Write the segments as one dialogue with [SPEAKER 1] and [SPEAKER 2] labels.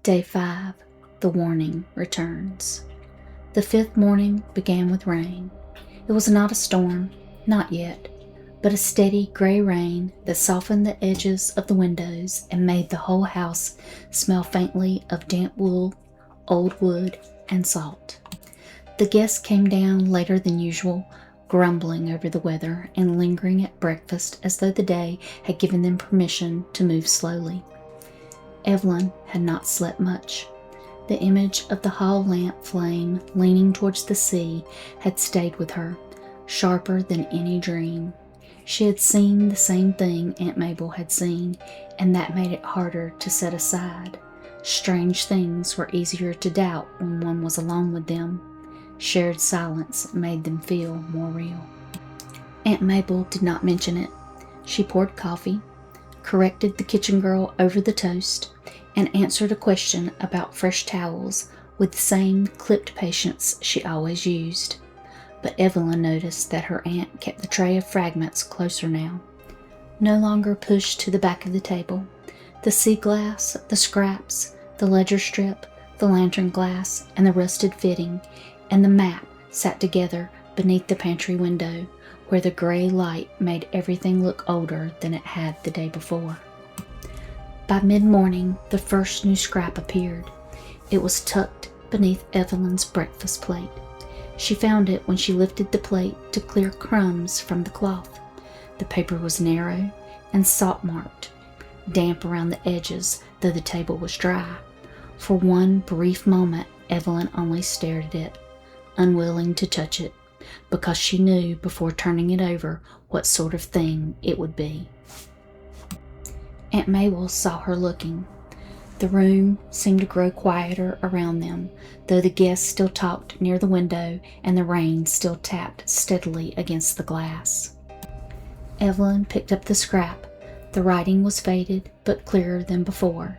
[SPEAKER 1] Day 5. The warning returns. The 5th morning began with rain. It was not a storm, not yet, but a steady gray rain that softened the edges of the windows and made the whole house smell faintly of damp wool, old wood, and salt. The guests came down later than usual, grumbling over the weather and lingering at breakfast as though the day had given them permission to move slowly. Evelyn had not slept much. The image of the hall lamp flame leaning towards the sea had stayed with her, sharper than any dream. She had seen the same thing Aunt Mabel had seen, and that made it harder to set aside. Strange things were easier to doubt when one was alone with them. Shared silence made them feel more real. Aunt Mabel did not mention it. She poured coffee, corrected the kitchen girl over the toast, and answered a question about fresh towels with the same clipped patience she always used. But Evelyn noticed that her aunt kept the tray of fragments closer now, no longer pushed to the back of the table. The sea glass, the scraps, the ledger strip, the lantern glass, and the rusted fitting, and the map sat together beneath the pantry window, where the gray light made everything look older than it had the day before. By mid-morning, the first new scrap appeared. It was tucked beneath Evelyn's breakfast plate. She found it when she lifted the plate to clear crumbs from the cloth. The paper was narrow and salt-marked, damp around the edges, though the table was dry. For one brief moment, Evelyn only stared at it, unwilling to touch it, because she knew before turning it over what sort of thing it would be. Aunt Mabel saw her looking. The room seemed to grow quieter around them, though the guests still talked near the window and the rain still tapped steadily against the glass. Evelyn picked up the scrap. The writing was faded, but clearer than before.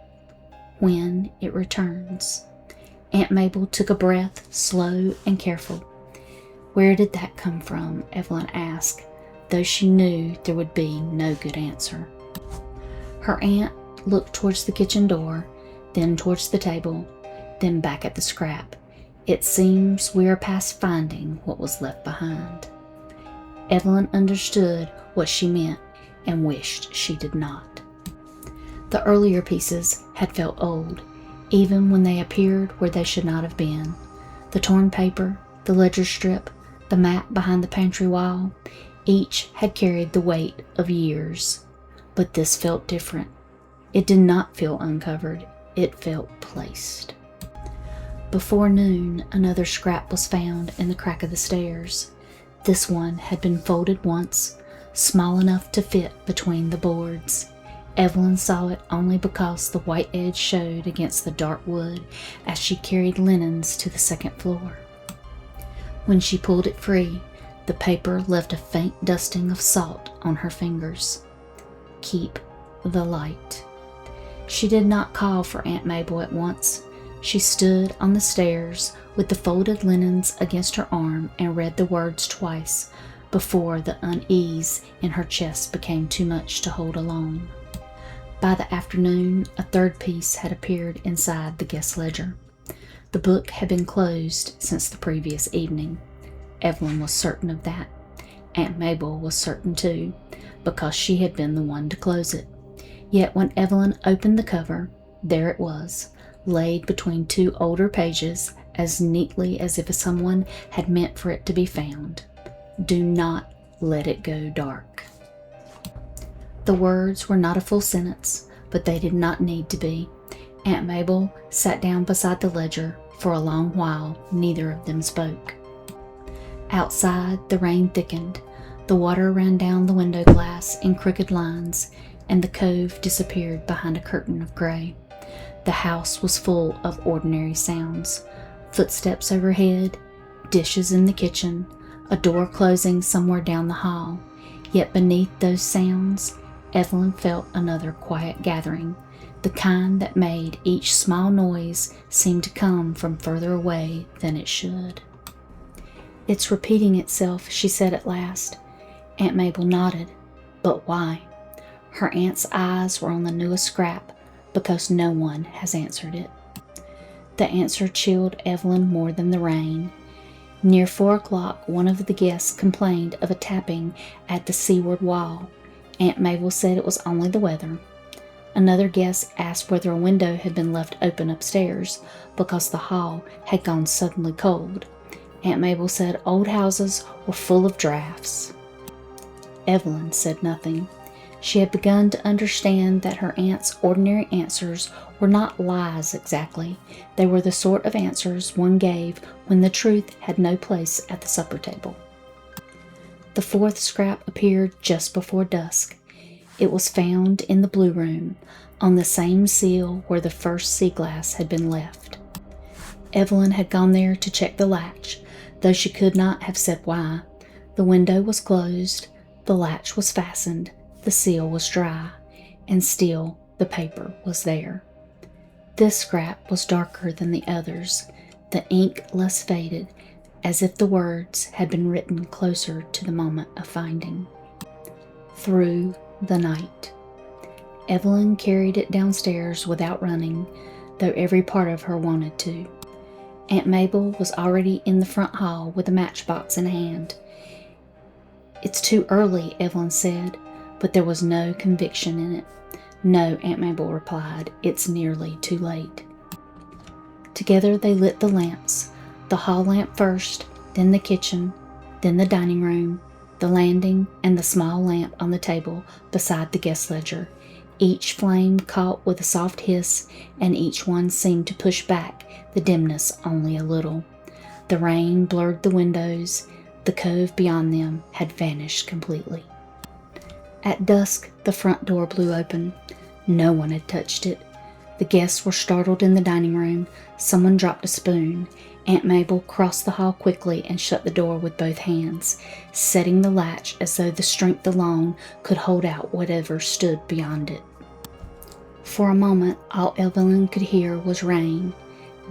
[SPEAKER 1] When it returns. Aunt Mabel took a breath, slow and careful. Where did that come from? Evelyn asked, though she knew there would be no good answer. Her aunt looked towards the kitchen door, then towards the table, then back at the scrap. It seems we are past finding what was left behind. Evelyn understood what she meant and wished she did not. The earlier pieces had felt old, even when they appeared where they should not have been. The torn paper, the ledger strip, the map behind the pantry wall, each had carried the weight of years. But this felt different. It did not feel uncovered. It felt placed. Before noon, another scrap was found in the crack of the stairs. This one had been folded once, small enough to fit between the boards. Evelyn saw it only because the white edge showed against the dark wood as she carried linens to the second floor. When she pulled it free, the paper left a faint dusting of salt on her fingers. Keep the light. She did not call for Aunt Mabel at once. She stood on the stairs with the folded linens against her arm and read the words twice before the unease in her chest became too much to hold alone. By the afternoon, a third piece had appeared inside the guest ledger. The book had been closed since the previous evening. Evelyn was certain of that. Aunt Mabel was certain too, because she had been the one to close it. Yet when Evelyn opened the cover, there it was, laid between two older pages as neatly as if someone had meant for it to be found. Do not let it go dark. The words were not a full sentence, but they did not need to be. Aunt Mabel sat down beside the ledger. For a long while, neither of them spoke. Outside, the rain thickened. The water ran down the window glass in crooked lines, and the cove disappeared behind a curtain of gray. The house was full of ordinary sounds. Footsteps overhead, dishes in the kitchen, a door closing somewhere down the hall. Yet beneath those sounds, Evelyn felt another quiet gathering, the kind that made each small noise seem to come from further away than it should. It's repeating itself, she said at last. Aunt Mabel nodded. But why? Her aunt's eyes were on the newest scrap, because no one has answered it. The answer chilled Evelyn more than the rain. Near 4 o'clock, one of the guests complained of a tapping at the seaward wall. Aunt Mabel said it was only the weather. Another guest asked whether a window had been left open upstairs because the hall had gone suddenly cold. Aunt Mabel said old houses were full of drafts. Evelyn said nothing. She had begun to understand that her aunt's ordinary answers were not lies exactly. They were the sort of answers one gave when the truth had no place at the supper table. The fourth scrap appeared just before dusk. It was found in the blue room, on the same sill where the first sea glass had been left. Evelyn had gone there to check the latch, though she could not have said why. The window was closed, the latch was fastened, the seal was dry, and still the paper was there. This scrap was darker than the others, the ink less faded, as if the words had been written closer to the moment of finding. Through the night. Evelyn carried it downstairs without running, though every part of her wanted to. Aunt Mabel was already in the front hall with a matchbox in hand. "It's too early," Evelyn said, but there was no conviction in it. "No," Aunt Mabel replied, "it's nearly too late." Together they lit the lamps, the hall lamp first, then the kitchen, then the dining room, the landing, and the small lamp on the table beside the guest ledger. Each flame caught with a soft hiss, and each one seemed to push back the dimness only a little. The rain blurred the windows. The cove beyond them had vanished completely. At dusk, the front door blew open. No one had touched it. The guests were startled in the dining room. Someone dropped a spoon. Aunt Mabel crossed the hall quickly and shut the door with both hands, setting the latch as though the strength alone could hold out whatever stood beyond it. For a moment, all Evelyn could hear was rain.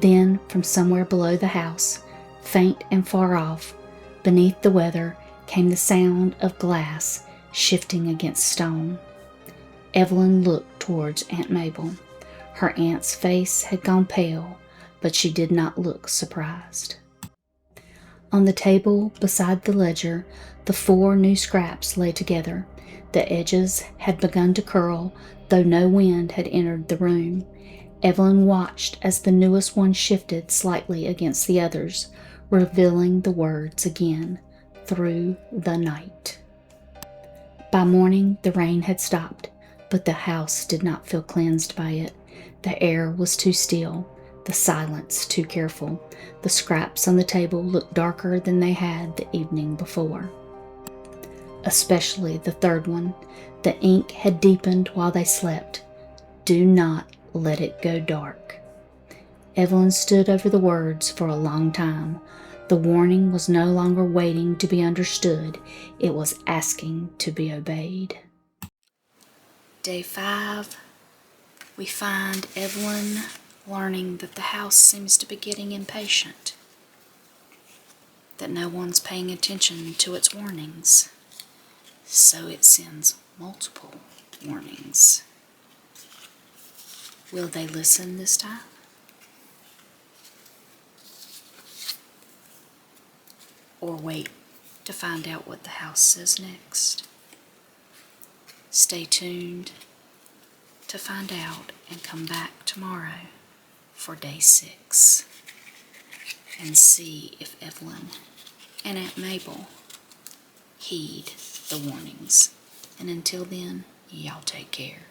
[SPEAKER 1] Then, from somewhere below the house, faint and far off, beneath the weather, came the sound of glass shifting against stone. Evelyn looked towards Aunt Mabel. Her aunt's face had gone pale, but she did not look surprised. On the table beside the ledger, the 4 new scraps lay together. The edges had begun to curl, though no wind had entered the room. Evelyn watched as the newest one shifted slightly against the others, revealing the words again, "Through the night." By morning, the rain had stopped, but the house did not feel cleansed by it. The air was too still, the silence too careful. The scraps on the table looked darker than they had the evening before. Especially the third one. The ink had deepened while they slept. "Do not let it go dark." Evelyn stood over the words for a long time. The warning was no longer waiting to be understood. It was asking to be obeyed. Day 5. We find Evelyn learning that the house seems to be getting impatient, that no one's paying attention to its warnings, so it sends multiple warnings. Will they listen this time? Or wait to find out what the house says next? Stay tuned to find out and come back tomorrow for day 6 and see if Evelyn and Aunt Mabel heed the warnings. And until then, y'all take care.